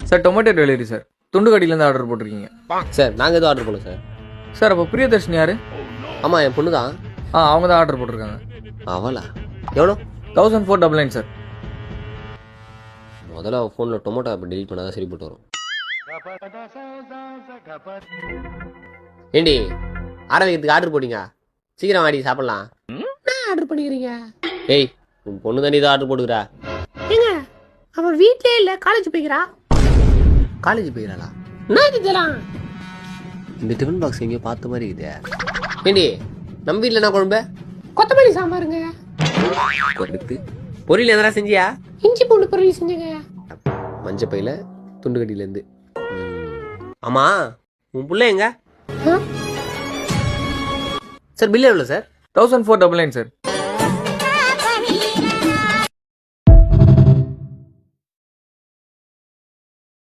Sir tomato delivery sir. துண்டுகடியிலேருந்து order போட்டிருக்கீங்க. Sir நாங்கள் எதுவும் ஆர்டர் பண்ணல சார். சார் அப்போ பிரியதர்ஷினி யார்? ஆமாம் என் பொண்ணு தான். அவங்க தான் ஆர்டர் போட்டிருக்காங்க. அவளா? எவ்வளோ? 1499 சார். முதல்ல ஃபோனில் டொமேட்டோ ஆப் டெலிட் பண்ணால் தான் சரிப்பட்டு வரும். ஏண்டி ஆரம்பிக்கிறதுக்கு ஆர்டர் போட்டிங்க, சீக்கிரம் வாடி சாப்பிட்லாம். என்ன ஆர்டர் பண்ணிக்கிறீங்க? ஏய் உன் பொண்ணு தானே இதை ஆர்டர் போட்டுக்கிறா. ஏங்க அவன் வீட்லயே இல்ல, காலேஜ் போய்க்கிறா. காலேஜ் போயிடறாளா? என்ன இது இதெல்லாம்? இந்த டிஃபன் பாக்ஸ் எங்கேயோ பார்த்த மாதிரி இருக்குதே. ஏண்டி நம்ம வீட்டில் என்ன குழம்பு? கொத்தமல்லி சாம்பாருங்க. கொடுத்து பொரியல் எதனா செஞ்சியா? இஞ்சி பூண்டு பொரியல் செஞ்சுங்க. மஞ்சள் பையில துண்டு கட்டிலேருந்து. ஆமா உன் பிள்ளை எங்க? சார் பில் எவ்வளோ சார்? 1499 சார்.